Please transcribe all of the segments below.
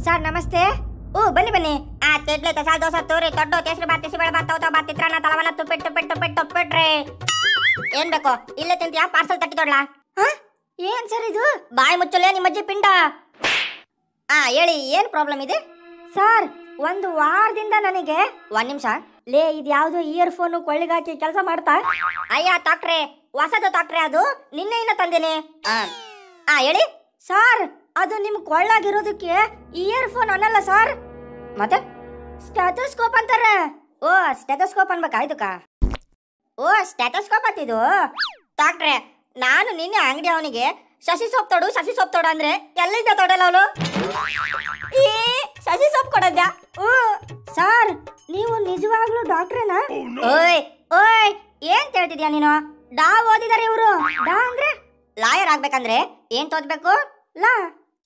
Sir ನಮಸ್ತೆ. ಓ ಬನ್ನಿ ಬನ್ನಿ. ತೆಡ್ಲೆ ತಸಾಲ್ ದೋಸೆ ತೋರಿ ತೊಡ್ಡು ಕೇಸರಿ ಬಾತ್ ತಿಸಿಬೇಳೆ ಬಾತ್ ತವತ ಬಾತ್ ಚಿತ್ರಾನ್ನ ತಲವನ ತುಪ್ಪಿಟ್ರೆ ಏನ್ ಬೇಕು ಇಲ್ಲೇ ತಿಂತೀಯಾ ಪಾರ್ಸಲ್ ತಟ್ಟಿ ತೊಡ್ಲಾ? ಏನ್ ಸರ್ ಇದು? ಬಾಯಿ ಮುಚ್ಚಲೇ ನಿಮ್ಮ ಅಜ್ಜಿ ಪಿಂಡ. ಹೇಳಿ ಏನ್ ಪ್ರಾಬ್ಲಮ್ ಇದೆ? ಸರ್ ಒಂದು ವಾರದಿಂದ ನನಗೆ ಒಂದ್ ನಿಮಿಷ ಲೇ ಇದು ಯಾವ್ದು ಇಯರ್ಫೋನ್ ಕೊಳ್ಳಿಗಾಕಿ ಕೆಲಸ ಮಾಡ್ತಾ? ಅಯ್ಯ ಡಾಕ್ಟ್ರೆ ಹೊಸದು ಡಾಕ್ಟ್ರೆ, ಅದು ನಿನ್ನೆಯಿಂದ ತಂದೇನೆ. ಹೇಳಿ ಸರ್, ಅದು ನಿಮ್ ಕೊಳ್ಳಾಗಿರೋದಕ್ಕೆ ಇಯರ್ಫೋನ್ ಅನ್ನಲ್ಲ ಸರ್, ಮತ್ತೆ ಸ್ಟೆಥೋಸ್ಕೋಪ್ ಅಂತಾರೆ. ಓ ಸ್ಟೆಥೋಸ್ಕೋಪ್ ಅನ್ಬೇಕಾಯ್ತುಕ? ಓ ಸ್ಟೆಥೋಸ್ಕೋಪ್ ಅಂತಿದು ಡಾಕ್ಟ್ರೆ. ನಾನು ನಿನ್ನೆ ಅಂಗಡಿ ಅವನಿಗೆ ಶಶಿ ಸೊಪ್ಪು ತೊಡು ಅಂದ್ರೆ ಎಲ್ಲಿಂದ ತೊಡಲ್ಲ ಅವನು? ಶಶಿ ಸೊಪ್ಪು ಕೊಡದ್ಯಾ? ಸರ್ ನೀವು ನಿಜವಾಗ್ಲೂ ಡಾಕ್ಟ್ರೇನಾ? ಓಯ್ ಓಯ್ ಏನ್ ಹೇಳ್ತಿದ್ಯಾ ನೀನು? ಡಾ ಓದಿದಾರೆ ಇವರು. ಡಾ ಅಂದ್ರೆ ಲಾಯರ್ ಆಗ್ಬೇಕಂದ್ರೆ ಏನ್ ತೋದ್ಬೇಕು? ಲಾ.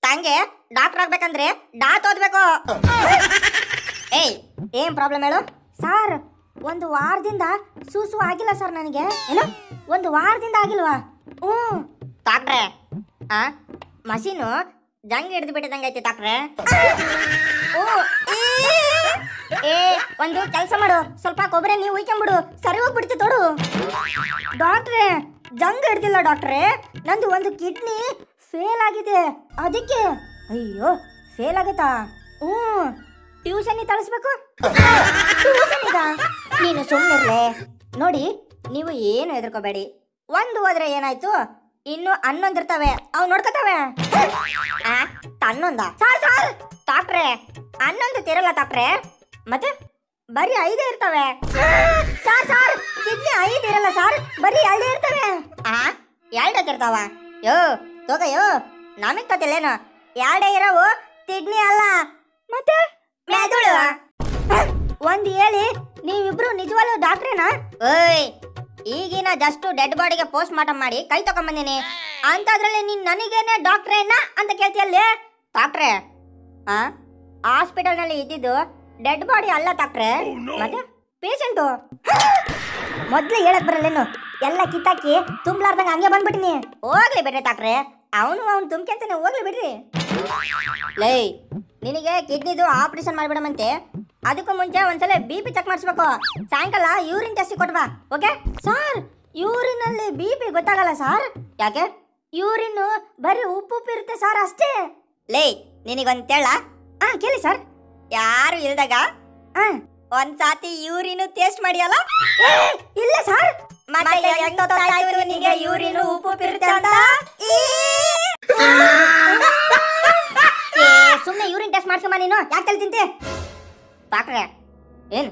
ತಂಗೆ ಡಾಕ್ಟರ್ ಆಗ್ಬೇಕಂದ್ರೆ ಡಾ ತೋದ್ಬೇಕು. ಏನ್ ಪ್ರಾಬ್ಲಮ್ ಹೇಳು? ಸರ್ ಒಂದು ವಾರದಿಂದ ಸೂಸು ಆಗಿಲ್ಲ ಸರ್ ನನಗೆ. ಏನು ಒಂದು ವಾರದಿಂದ ಆಗಿಲ್ವಾ? ಡಾಕ್ಟ್ರೆ ಮಷೀನು ಜಂಗ್ ಹಿಡಿದು ಬಿಟ್ಟಿದಂಗೆ ಐತಿ ಡಾಕ್ಟ್ರೆ. ಒಂದು ಕೆಲಸ ಮಾಡು, ಸ್ವಲ್ಪ ಕೊಬ್ಬರಿ ನೀವು ಉಯ್ಕೊಂಬಿಡು, ಸರಿ ಹೋಗ್ಬಿಡ್ತಿ ತೊಡು. ಡಾಕ್ಟ್ರೆ ಜಂಗ್ ಹಿಡ್ದಿಲ್ಲ ಡಾಕ್ಟ್ರೆ, ನಂದು ಒಂದು ಕಿಡ್ನಿ ಫೇಲ್ ಆಗಿದೆ ಅದಕ್ಕೆ. ಅಯ್ಯೋ ಫೇಲ್ ಆಗತ್ತಾ? ಟ್ಯೂಷನ್ ತಳಿಸ್ಬೇಕು. ನೀನು ಸುಮ್ಮನಿರ್ಲೆ. ನೋಡಿ ನೀವು ಏನು ಹೆದರ್ಕೋಬೇಡಿ, ಒಂದು ಹೋದ್ರೆ ಏನಾಯ್ತು, ಇನ್ನು ಹನ್ನೊಂದಿರ್ತವೆ, ಅವ್ ನೋಡ್ಕೋತವೆ. ಹನ್ನೊಂದ ಸಾರ್ ಡಾಕ್ಟ್ರೆ? ಹನ್ನೊಂದು ತಿರಲ್ಲ ಡಾಕ್ಟ್ರೆ, ಮತ್ತೆ ಬರೀ 5 ಇರ್ತವೆ. ಸಾರ್ ಕಿಡ್ನಿ 5 ಇರಲ್ಲ ಸರ್, ಬರೀ 2 ಇರ್ತವೆ. 2 ಇರ್ತಾವ? ಯೋ ತೋಗಯ್ಯೋ, ನಮಗ್ ಗೊತ್ತಿಲ್ಲೇನು? 2 ಇರವು ಕಿಡ್ನಿ ಅಲ್ಲ, ಮತ್ತೆ ಮೆದುಳು. ಒಂದ್ ಹೇಳಿ, ನೀವಿಬ್ರು ನಿಜವಾಗ್ಲೂ ಡಾಕ್ಟ್ರೇನಾ? ಓಯ್ ಈಗಿನ ಜಸ್ಟ್ ಡೆಡ್ ಬಾಡಿಗೆ ಪೋಸ್ಟ್ ಮಾರ್ಟಮ್ ಮಾಡಿ ಕೈ ತಗೊಂಬಂದಿನಿ, ಅಂತದ್ರಲ್ಲಿ ನೀನ್ ನನಗೇನೆ ಡಾಕ್ಟ್ರೇನಾ ಅಂತ ಕೇಳ್ತಿಯಲ್ಲೇ? ಡಾಕ್ಟ್ರೆ ಹಾಸ್ಪಿಟಲ್ ನಲ್ಲಿ ಇದ್ದಿದ್ದು ಡೆಡ್ ಬಾಡಿ ಅಲ್ಲ ಡಾಕ್ಟ್ರೆ, ಮತ್ತೆ ಪೇಷಂಟು. ಮೊದ್ಲು ಹೇಳಕ್ ಬರಲ್ಲೇನು? ಎಲ್ಲ ಕಿತ್ತಾಕಿ ತುಂಬಲಾರ್ದಂಗ ಹಂಗೆ ಬಂದ್ಬಿಟ್ಟಿನಿ. ಹೋಗ್ಲಿ ಬಿಡ್ರಿ ಡಾಕ್ಟ್ರೆ, ಅವನು ತುಂಬ್ಕೆಂತಾನೆ, ಹೋಗ್ಲಿ ಬಿಡ್ರಿ. ಲೈ ನಿನಗೆ ಕಿಡ್ನಿದು ಆಪರೇಷನ್ ಮಾಡ್ಬಿಡಮಂತೆ, ಅದಕ್ಕೂ ಮುಂಚೆ ಒಂದ್ಸಲ BP ಚೆಕ್ ಮಾಡಿಸ್ಬೇಕು. ಸಾಯಂಕಾಲ ಯೂರಿನ್ ಟೆಸ್ಟ್ ಕೊಟ್ಬಾ, ಓಕೆ? ಸರ್ ಯೂರಿನ್ ಅಲ್ಲಿ BP ಗೊತ್ತಾಗಲ್ಲ ಸರ್. ಯಾಕೆ? ಯೂರಿನ್ ಬರೀ ಉಪ್ಪು ಇರುತ್ತೆ ಸರ್, ಅಷ್ಟೇ. ಲೇ ನಿನಗೊಂದು ಹೇಳ? ಕೇಳಿ ಸರ್. ಯಾರು ಇಲ್ದಾಗ ಒಂದ್ಸಾತಿ ಯೂರಿನ್ ಟೆಸ್ಟ್ ಮಾಡಿಯಲ್ಲ? ಇಲ್ಲ ಸರ್. ಮತ್ತೆ ಹೆಂಗ್ ಗೊತ್ತಾಯ್ತು ನಿನಗೆ ಯೂರಿನ್ ಉಪ್ಪು ಇರುತ್ತೆ ಅಂತ? ಸುಮ್ಮನೆ ಯೂರಿನ್ ಟೆಸ್ಟ್ ಮಾಡ್ಸಮ್ಮ ನೀನು, ಯಾಕೆ ತಲೆ ತಿಂತೆ? ಡಾಕ್ಟ್ರೆ ಏನು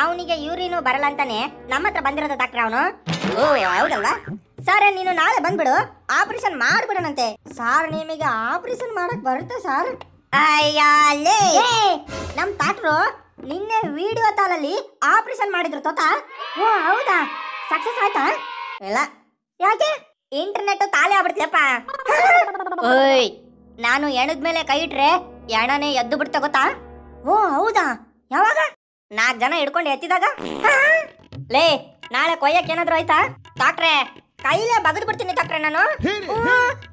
ಅವನಿಗೆ ಯೂರಿನು ಬರಲ್ಲ ಅಂತಾನೆ ನಮ್ಮ ಹತ್ರ ಬಂದಿರೋದು ಡಾಕ್ಟ್ರೆ ಅವನು? ಓ ಹೌದಲ್ಲ ಸರ್, ನೀನು ನಾಳೆ ಬಂದ್ಬಿಡು, ಆಪರೇಷನ್ ಮಾಡ್ಬಿಡೋಣಂತೆ. ಸಾರ್ ನಿಮಗೆ ಆಪರೇಷನ್ ಮಾಡಕ್ ಬರುತ್ತೆ ಸರ್? ಅಯ್ಯಲೇ ನಮ್ ಡಾಕ್ಟ್ರು ನಿನ್ನೆ ವಿಡಿಯೋ ಕಾಲಲ್ಲಿ ಆಪರೇಷನ್ ಮಾಡಿದ್ರು ತೋತಾ? ಓ ಹೌದಾ, ಸಕ್ಸಸ್ ಆಯ್ತಾ? ಇಲ್ಲ. ಯಾಕೆ? ಇಂಟರ್ನೆಟ್ ತಾಳೆ ಆಗ್ಬಿಡ್ತೀಯಪ್ಪ. ಓಯ್ ನಾನು ಎಣದ ಮೇಲೆ ಕೈ ಇಟ್ರೆ ಎಣನೆ ಎದ್ದು ಬಿಡ್ತಾ ಗೊತ್ತಾ? ಓ ಹೌದಾ, ಯಾವಾಗ? 4 ಜನ ಹಿಡ್ಕೊಂಡು ಎತ್ತಿದಾಗ. ಲೇ ನಾಳೆ ಕೊಯ್ಯಕ್ ಏನಾದ್ರು ಆಯ್ತಾ? ಡಾಕ್ಟ್ರೆ ಕೈಲೇ ಬಗದ್ ಬಿಡ್ತೀನಿ ಡಾಕ್ಟ್ರೆ ನಾನು.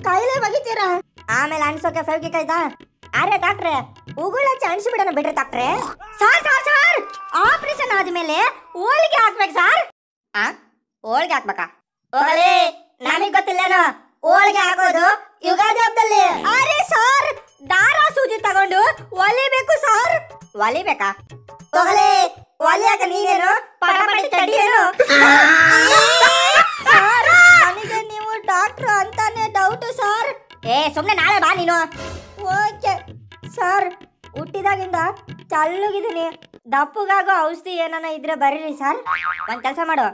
ಕೈಲೇ ಬಗಿತೀರಾ? ಆಮೇಲೆ ಅನ್ಸೋಕೆ ಫೇವ್ಕಿಕ್ ಆಯ್ತಾ? ಅರೆ ಡಾಕ್ಟ್ರೆ ಉಗುಳಚ್ಚಿ ಅನ್ಸಿ ಬಿಡೋಣ ಬಿಡ್ರಿ ಡಾಕ್ಟ್ರೆ. ಸಾರ್ ಆಪರೇಷನ್ ಆದ್ಮೇಲೆ ಹೋಳಿಗೆ ಹಾಕ್ಬೇಕು ಸಾರ್. ಹೋಳಿಗೆ ಹಾಕ್ಬೇಕಾ? ಹೋಗಲಿ, ನನಗ್ ಗೊತ್ತಿಲ್ಲೇನೋ ಹೋಳಿಗೆ ಹಾಕೋದು ಯುಗಾದಿ ಹಬ್ಬದಲ್ಲಿ. ಅರೆ ಸಾರ್ ದಾರ ಸೂಜಿ ತಗೊಂಡು ಒಲಿಬೇಕು ಸಾರ್. ಒಲಿಬೇಕಾ? ಹೋಗಲಿ, ಒಲಿಯಾಕ ನೀನೇನು ಪಡಪಡಿ ತಡಿಯೇನು? ಸಾರ್ ನನಗೆ ನೀವು ಡಾಕ್ಟ್ರು ಅಂತಾನೆ ಡೌಟು ಸಾರ್. ಸುಮ್ನೆ ನಾಳೆ ಬಾ ನೀನು. ಓಕೆ ಸರ್, ಹುಟ್ಟಿದಾಗಿಂದ ಚಲ್ಲುಗಿದ್ದೀನಿ, ದಪ್ಪಗಾಗೋ ಔಷಧಿ ಏನಾನ ಇದ್ರೆ ಬರೀರಿ ಸರ್. ಒಂದ್ ಕೆಲಸ ಮಾಡು,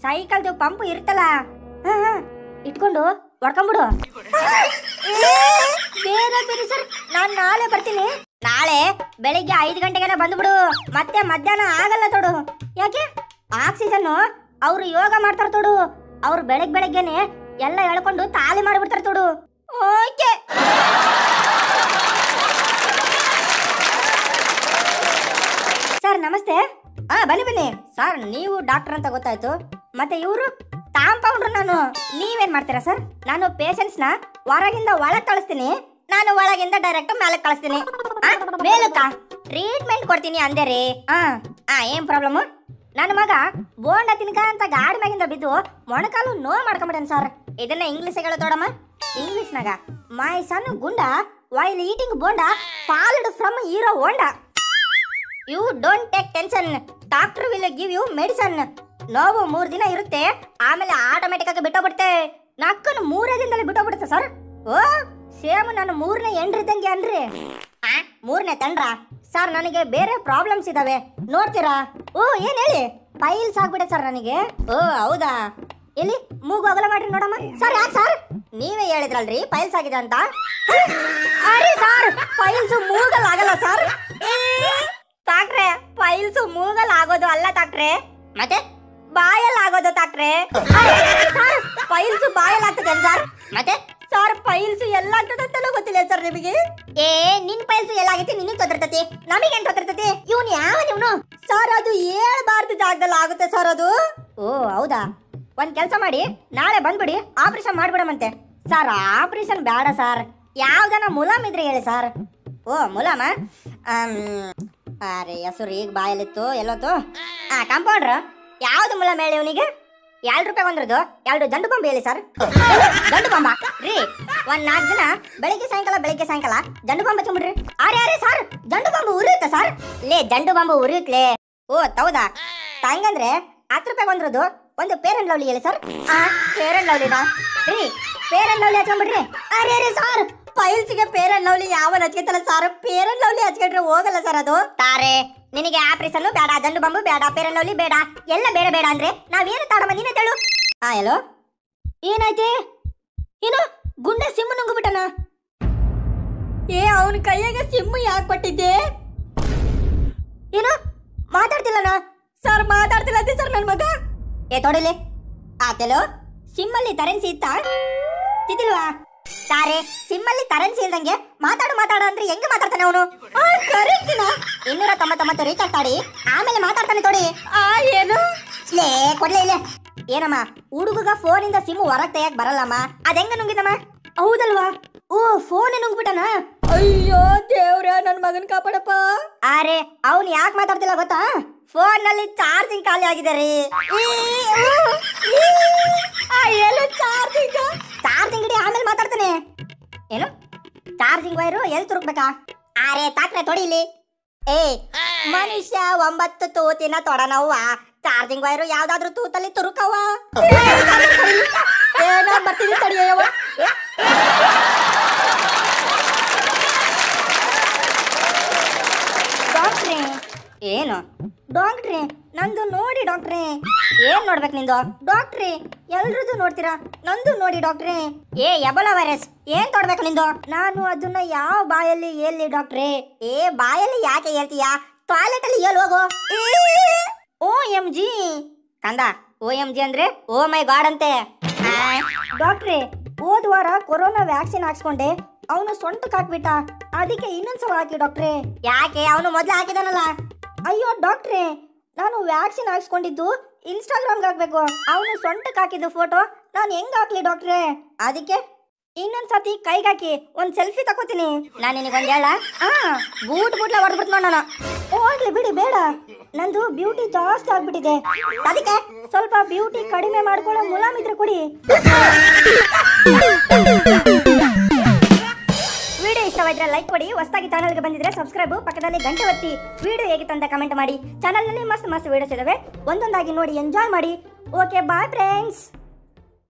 ಸೈಕಲ್ದು ಪಂಪ್ ಇರ್ತಲ್ಲ, ಇಟ್ಕೊಂಡು ಹೊಡ್ಕೊಂಬಿಡು. ಬೇರೆ ಸರ್, ನಾನ್ ನಾಳೆ ಬರ್ತೀನಿ. ನಾಳೆ ಬೆಳಿಗ್ಗೆ 5 ಗಂಟೆಗೆ ಬಂದ್ಬಿಡು, ಮತ್ತೆ ಮಧ್ಯಾಹ್ನ ಆಗಲ್ಲ ತೊಡು. ಯಾಕೆ? ಆಕ್ಸಿಜನ್ ಅವ್ರು ಯೋಗ ಮಾಡ್ತಾರ ತೊಡು, ಅವ್ರು ಬೆಳಗ್ಗೆನೆ ಎಲ್ಲ ಹೇಳ್ಕೊಂಡು ತಾಲಿ ಮಾಡಿಬಿಡ್ತಾರ ತೊಡು. ಓಕೆ ಸರ್ ನಮಸ್ತೆ. ಬನ್ನಿ ಸರ್, ನೀವು ಡಾಕ್ಟರ್ ಅಂತ ಗೊತ್ತಾಯ್ತು, ಮತ್ತೆ ಇವರು ಕಾಂಪೌಂಡ್ರು. ನಾನು ನೀವೇನ್ ಮಾಡ್ತೀರಾ ಸರ್? ನಾನು ಪೇಷಂಟ್ಸ್ ನ ಹೊರಗಿಂದ ಒಳಗ್ ಕಳಿಸ್ತೀನಿ, ನಾನು ಒಳಗಿಂದ ಡೈರೆಕ್ಟ್ ಮೇಲೆ ಕಳಿಸ್ತೀನಿ. ಮೇಲಕ್ಕ ಟ್ರೀಟ್ಮೆಂಟ್ ಕೊಡ್ತೀನಿ ಅಂದೆ ರೀ. ಏನ್ ಪ್ರಾಬ್ಲಮ್? ನನ್ನ ಮಗ ಬೋಂಡ ತಿನ್ಕ ಅಂತ ಗಾಡಿ ಮ್ಯಾಗಿಂದ ಬಿದ್ದು ಮೊಣಕಾಲು ನೋವು ಮಾಡ್ಕೊಂಬಿಟ್ಟನ್ ಸರ್. ಇದನ್ನ ಇಂಗ್ಲಿಷ್ ಹೇಳೋ ತೋಡಮ್ಮ. ಇಂಗ್ಲಿಷ್ನಾಗ my son Gunda while eating bonda followed from Hero Honda. You don't take tension, doctor will give you medicine. ನೋವು 3 ದಿನ ಇರುತ್ತೆ, ಆಮೇಲೆ ಆಟೋಮೆಟಿಕ್ ಆಗಿ ಬಿಟ್ಟೋಗ್ಬಿಡುತ್ತೆ. ನಕ್ಕನ್ನು 3 ದಿನದಲ್ಲಿ ಬಿಟ್ಟೋಗ್ಬಿಡುತ್ತೆ ಸರ್. ಓ ಸೇಮ್ ನಾನು 3ನೇ ಎಂಡ್ರಿದ್ದಂಗೆ ಅನ್ರಿ. 3ನೇ ತಂಡ್ರ ಸರ್. ನನಗೆ ಬೇರೆ ಪ್ರಾಬ್ಲಮ್ಸ್ ಇದಾವೆ, ನೋಡ್ತೀರಾ? ಓ ಏನ್ ಹೇಳಿ? ಪೈಲ್ಸ್ ಆಗ್ಬಿಡೆ ಸರ್ ನನಗೆ. ಓ ಹೌದಾ? ಎಲ್ಲಿ ಮೂಗು ಅಗಲ ಮಾಡ್ರಿ ನೋಡಮ್ಮ. ಸರ್ ಯಾಕೆ ಸರ್? ನೀವೇ ಹೇಳಿದ್ರಲ್ರಿ ಪೈಲ್ಸ್ ಆಗಿದೆ ಅಂತ. ಅರೆ ಸರ್, ಪೈಲ್ಸ್ ಮೂಗಲ್ ಆಗಲ್ಲ ಸರ್. ಡಾಕ್ಟ್ರೆ, ಪೈಲ್ಸ್ ಮೂಗಲ್ ಆಗೋದು ಅಲ್ಲ ಡಾಕ್ಟ್ರೆ, ಮತ್ತೆ ಬಾಯಲ್ಲಿ ಆಗೋದು ಡಾಕ್ಟ್ರೆ. ಸರ್ ಪೈಲ್ಸ್ ಬಾಯಲ್ಲಿ ಆಗ್ತದೆ ಸರ್. ಮತ್ತೆ ಸರ್ ಪೈಲ್ಸ್ ಎಲ್ಲ ಆಗ್ತದಂತಲೂ ಗೊತ್ತಿಲ್ಲ ಸರ್ ನಿಮಗೆ. ನಿನ್ ಪೈಲ್ಸ್ ಎಲ್ಲ ಆಗೈತಿ, ನಿನಗೆ ತೊದರ್ತತಿ, ನಮಗೇನ್ ತೊದರ್ತತಿ? ಇವನು ಯಾವ ಇವನು ಸರ್? ಅದು ಹೇಳ್ಬಾರ್ದು ಜಾಗದಲ್ಲಿ ಆಗುತ್ತೆ ಸರ್ ಅದು. ಓ ಹೌದಾ? ಒಂದ್ ಕೆಲಸ ಮಾಡಿ, ನಾಳೆ ಬಂದ್ಬಿಡಿ, ಆಪರೇಷನ್ ಮಾಡ್ಬಿಡಮಂತೆ. ಸರ್ ಆಪರೇಷನ್ ಬೇಡ ಸರ್, ಯಾವ್ದನ ಮುಲಾಮ್ ಇದ್ರೆ ಹೇಳಿ ಸರ್. ಓ ಮುಲಾಮ? ಅರೆ ಹೆಸರು ಈಗ ಬಾಯಲ್ಲಿತ್ತು ಎಲ್ಲೋತು. ಕಾಂಪೌಂಡ್ರ್ ಯಾವ್ದು ಮುಲಾಮ್ ಹೇಳಿ ಇವನಿಗೆ? 2 ರೂಪಾಯಿ ಒಂದ್ರದ್ದು 2 ಜಂಡು ಬಾಂಬ್ ಹೇಳಿ ಸರ್. ಜಂಡು ಬಾಂಬ ರೀ? ಒಂದ್ 4 ದಿನ ಬೆಳಿಗ್ಗೆ ಸಾಯಂಕಾಲ ಜಂಡು ಬಾಂಬ್ ಹಚ್ಕೊಂಡ್ಬಿಡ್ರಿ. ಅರೆ ಸರ್, ಜಂಡು ಬಾಂಬ್ ಉರಿಯುತ್ತೆ ಸರ್. ಜಂಡು ಬಾಂಬ್ ಉರಿಯುತ್ತಲೇ. ಓ ಹೌದಾ? ಹಂಗಂದ್ರೆ 10 ರೂಪಾಯಿ ಒಂದ್ರದ್ದು ಒಂದು ಫೇರ್ ಅಂಡ್ ಲವ್ಲಿ ಹೇಳಿ ಸರ್. ಫೇರ್ ಅಂಡ್ ಲವ್ಲಿನಾ ರೀ? ಫೇರ್ ಅಂಡ್ ಲವ್ಲಿ ಹಚ್ಕೊಂಡ್ಬಿಡ್ರಿ. ಅರೆ ಸರ್, ಪೈಲ್ಸ್ಗೆ ಫೇರ್ ಅಂಡ್ ಲವ್ಲಿ ಯಾವನ್ ಹಚ್ಕೊತಲ್ಲ ಸರ್? ಫೇರ್ ಅಂಡ್ ಲವ್ಲಿ ಹಚ್ಕೊಂಡ್ರೆ ಹೋಗಲ್ಲ ಸರ್ ಅದು. ತಾರೆ ನಿನಗೆ ಆಪರೇಷನ್ ಬೇಡ, ಜಂಡು ಬಾಂಬು ಬೇಡ, ಫೇರ್ ಅಂಡ್ ಲವ್ಲಿ ಬೇಡ, ಎಲ್ಲ ಬೇಡ ಬೇಡ ಅಂದ್ರೆ ನಾವೇನು ತಾಡಮ್ಮ? ನೀನೇ ಹೇಳು. ಎಲ್ಲೋ ಏನಾಯ್ತೆ? ಏನು ಗುಂಡೆ ಸಿಮ್ಮು ನುಂಗ್ಬಿಟ್ಟನ? ಅವನ ಕೈಯಾಗ ಸಿಮ್ಮು ಯಾಕೆ ಕೊಟ್ಟಿದ್ದೆ? ಏನು ಮಾತಾಡ್ತಿಲ್ಲನ ಸರ್? ಮಾತಾಡ್ತಿಲ್ಲ ಅಂತೆ ಸರ್ ನನ್ನ ಮಗ. ತೊಡಿಲಿ ಆತೆಲೋ, ಸಿಮ್ಮಲ್ಲಿ ಕರೆನ್ಸಿ ಇತ್ತಾ? ತಿದ್ದಿಲ್ವಾ? ತಾರೆ ಸಿಮ್ಮಲ್ಲಿ ಕರೆನ್ಸಿ ಇಲ್ದಂಗೆ ಮಾತಾಡು ಅಂದ್ರೆ ಹೆಂಗೆ ಮಾತಾಡ್ತಾನೆ ಅವನು? ಕರೆನ್ಸಿನ 299 ರೀಚಾರ್ಜ್ ಮಾಡಿ ಆಮೇಲೆ ಮಾತಾಡ್ತಾನೆ ತೊಡಿ. ಏನು ಕೊಡ್ಲೇ ಇಲ್ಲ. ಏನಮ್ಮ ಹುಡುಗ ಫೋನಿಂದ ಸಿಮ್ ಹೊರಗ್ ತೆಗಿಯಕ್ ಬರಲ್ಲಮ್ಮ, ಅದ ಹೆಂಗ ನುಂಗಿದಮ್ಮ? ಹೌದಲ್ವಾ? ಓ ಫೋನ್ ನುಂಗ್ಬಿಟ್ಟನ. ಅಯ್ಯೋ ದೇವ್ರ, ನನ್ ಮಗನ್ ಕಾಪಾಡಪ್ಪ. ಅರೆ ಅವ್ನು ಯಾಕೆ ಮಾತಾಡ್ತಿಲ್ಲ ಗೊತ್ತಾ? ಫೋನ್ ನಲ್ಲಿ ಚಾರ್ಜಿಂಗ್ ಖಾಲಿ ಆಗಿದೆ ರೀ. ಚಾರ್ಜಿಂಗ್ ಇಡಿ ಆಮೇಲೆ ಮಾತಾಡ್ತಾನೆ. ಏನು ಚಾರ್ಜಿಂಗ್ ವೈರು ಎಲ್ಲಿ ತುರುಕ್ಬೇಕಾ? ಅರೆ ತಾಕ್ರೆ ತೊಡಿಲಿ. ಮನುಷ್ಯ 9 ತೂತಿನ ತೊಡನವ್ವ, ಚಾರ್ಜಿಂಗ್ ವೈರು ಯಾವ್ದಾದ್ರು ತೂತಲ್ಲಿ ತುರುಕವ್ವ. ಬರ್ತೀನಿ ತಡಿಯವ. ಡಾಕ್ಟ್ರೇ ಏನು? ಡಾಕ್ಟ್ರೇ ನಂದು ನೋಡಿ ಡಾಕ್ಟ್ರೇ. ಏನ್ ನೋಡ್ಬೇಕು ನಿಂದು? ಡಾಕ್ಟ್ರೇ ಎಲ್ರದ್ದು ನೋಡ್ತೀರಾ, ನಂದು ನೋಡಿ ಡಾಕ್ಟ್ರೇ. ಎಬೋಲಾ ವೈರಸ್ ಏನ್ ತೊಡ್ಬೇಕು ನಿಂದು? ನಾನು ಅದನ್ನ ಯಾವ ಬಾಯಲ್ಲಿ ಎಲ್ಲಿ ಡಾಕ್ಟ್ರೇ? ಬಾಯಲ್ಲಿ ಯಾಕೆ ಹೇಳ್ತೀಯಾ? ಟಾಯ್ಲೆಟ್ ಅಲ್ಲಿ ಎಲ್ಲಿ ಹೋಗು? OMG ಕಂದ, OMG ಅಂದ್ರೆ ಓ ಮೈ ಗಾಡ್ ಅಂತೆ. ಡಾಕ್ಟ್ರೇ ಹೋದ ವಾರ ಕೊರೋನಾ ವ್ಯಾಕ್ಸಿನ್ ಹಾಕ್ಸ್ಕೊಂಡೆ, ಅವನು ಸೊಂಟಕ್ಕೆ ಹಾಕ್ಬಿಟ್ಟ, ಅದಕ್ಕೆ ಇನ್ನೊಂದ್ಸಲ ಹಾಕಿ ಡಾಕ್ಟ್ರೇ. ಯಾಕೆ? ಅವನು ಮೊದ್ಲು ಹಾಕಿದಾನಲ್ಲ. ಅಯ್ಯೋ ಡಾಕ್ಟ್ರೇ, ನಾನು ವ್ಯಾಕ್ಸಿನ್ ಹಾಕ್ಸ್ಕೊಂಡಿದ್ದು ಇನ್ಸ್ಟಾಗ್ರಾಮ್ಗೆ ಹಾಕ್ಬೇಕು, ಅವನು ಸೊಂಟಕ್ಕೆ ಹಾಕಿದ್ದು ಫೋಟೋ ನಾನು ಹೆಂಗ್ ಹಾಕ್ಲಿ ಡಾಕ್ಟ್ರೇ? ಅದಕ್ಕೆ ಇನ್ನೊಂದ್ಸತಿ ಕೈಗೆ ಹಾಕಿ ಒಂದ್ ಸೆಲ್ಫಿ ತಕೋತೀನಿ. ನಾನು ನಿನಗೊಂದು ಹೇಳ, ಬೂಟ್ಲ ಹೊಡೆದ್ಬಿಡ್ತು ನಾನು. ಹೋಗ್ಲಿ ಬಿಡಿ, ಬೇಡ, ನಂದು ಬ್ಯೂಟಿ ಜಾಸ್ತಿ ಆಗ್ಬಿಟ್ಟಿದೆ, ಅದಕ್ಕೆ ಸ್ವಲ್ಪ ಬ್ಯೂಟಿ ಕಡಿಮೆ ಮಾಡ್ಕೊಳ್ಳೋ ಮುಲಾಮ್ ಇದ್ರೆ ಕೊಡಿ. ವಿಡಿಯೋ ಇಷ್ಟವಾದ್ರೆ ಲೈಕ್ ಕೊಡಿ, ಹೊಸದಾಗಿ ಚಾನಲ್ಗೆ ಬಂದಿದ್ರೆ ಸಬ್ಸ್ಕ್ರೈಬ್, ಪಕ್ಕದಲ್ಲಿ ಗಂಟೆ ಒತ್ತಿ. ವಿಡಿಯೋ ಹೇಗಿತ್ತು ಅಂತ ಕಮೆಂಟ್ ಮಾಡಿ. ಚಾನಲ್ನಲ್ಲಿ ಮಸ್ತ್ ವಿಡಿಯೋಸ್ ಇದಾವೆ, ಒಂದೊಂದಾಗಿ ನೋಡಿ ಎಂಜಾಯ್ ಮಾಡಿ. Okay bye friends.